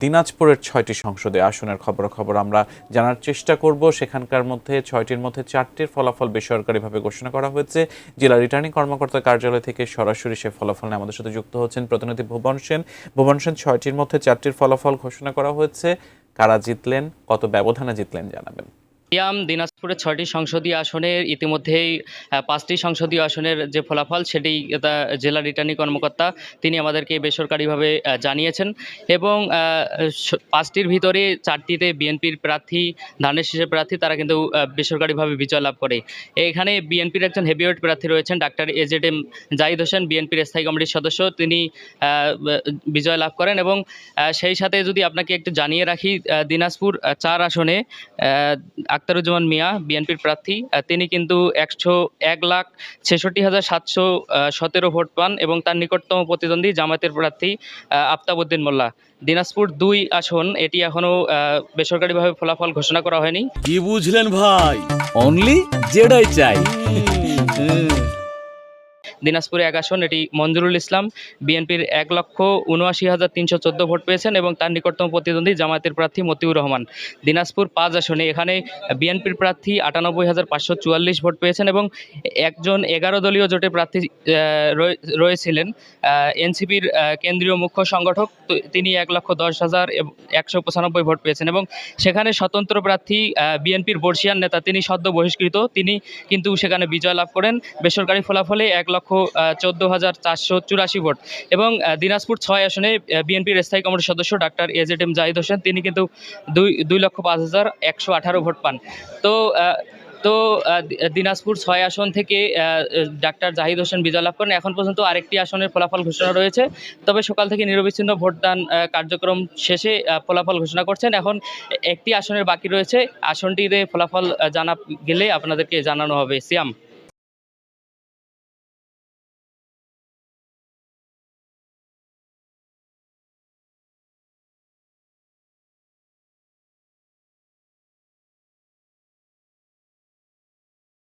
দিনাজপুরের ৬টি সংসদীয় আসনের খবরাখবর আমরা জানার চেষ্টা করব। সেখানকার মধ্যে ৬টির মধ্যে ৪টির ফলাফল বেসরকারিভাবে ঘোষণা করা হয়েছে। জেলা রিটার্নিং কর্মকর্তার কার্যালয় থেকে সরাসরি সে ফলাফল নিয়ে আমাদের সাথে যুক্ত হচ্ছেন প্রতিনিধি ভুবন সেন। ভুবন সেন, ৬টির মধ্যে ৪টির ফলাফল ঘোষণা করা হয়েছে, কারা জিতলেন, কত ব্যবধানে জিতলেন জানাবেন। দিনাজপুরের ৬টি সংসদীয় আসনের ইতিমধ্যেই ৫টি সংসদীয় আসনের যে ফলাফল সেটি জেলা রিটার্নিং কর্মকর্তা তিনি আমাদেরকে বেসরকারিভাবে জানিয়েছেন এবং ৫টির ভিতরে ৪টিতে বিএনপির প্রার্থী, ধানের শীষের প্রার্থী তারা কিন্তু বেসরকারিভাবে বিজয় লাভ করে। এখানে বিএনপির একজন হেভিওয়েট প্রার্থী রয়েছেন ডাক্তার এজেডএম জাহিদ হোসেন, বিএনপির স্থায়ী কমিটির সদস্য, তিনি বিজয় লাভ করেন। এবং সেই সাথে যদি আপনাকে একটু জানিয়ে রাখি, দিনাজপুর ৪ আসনে আখতারুজ্জামান মিয়া বিএনপির প্রার্থী, তিনি কিন্তু ১,৬৬,৭১৭ ভোট পান এবং তার নিকটতম প্রতিদ্বন্দ্বী জামায়াতের প্রার্থী আফতাবউদ্দিন মোল্লা। দিনাজপুর ২ আসন, এটি এখনো বেসরকারিভাবে ফলাফল ঘোষণা করা হয়নি। কি বুঝলেন ভাই? অনলি যেটাই চাই। দিনাজপুরে ১ আসন, এটি মঞ্জুরুল ইসলাম বিএনপির ১,৭৯,৩১৪ ভোট পেয়েছেন এবং তার নিকটতম প্রতিদ্বন্দ্বী জামায়াতের প্রার্থী মতিউর রহমান। দিনাজপুর ৫ আসনে এখানে বিএনপির প্রার্থী ৯৮,৫৪৪ ভোট পেয়েছেন এবং একজন ১১ দলীয় জোটের প্রার্থী রয়েছিলেন এনসিপির কেন্দ্রীয় মুখ্য সংগঠক, তিনি ১,১০,১৯৫ ভোট পেয়েছেন এবং সেখানে স্বতন্ত্র প্রার্থী বিএনপির বর্ষিয়ান নেতা, তিনি সদ্য বহিষ্কৃত, তিনি কিন্তু সেখানে বিজয় লাভ করেন বেসরকারি ফলাফলে ১,১৪,৪৮৪ ভোট। এবং দিনাজপুর ৬ আসনে বিএনপির স্থায়ী কমিটির সদস্য ডাক্তার এজেডএম জাহিদ হোসেন, তিনি কিন্তু ২,০৫,১১৮ ভোট পান। তো দিনাজপুর ৬ আসন থেকে ডাক্তার জাহিদ হোসেন বিজয় লাভ করেন। এখন পর্যন্ত আরেকটি আসনের ফলাফল ঘোষণা রয়েছে, তবে সকাল থেকে নিরবিচ্ছিন্ন ভোটদান কার্যক্রম শেষে ফলাফল ঘোষণা করছেন। এখন একটি আসনের বাকি রয়েছে, আসনটিতে ফলাফল জানা গেলে আপনাদেরকে জানানো হবে। সিয়াম।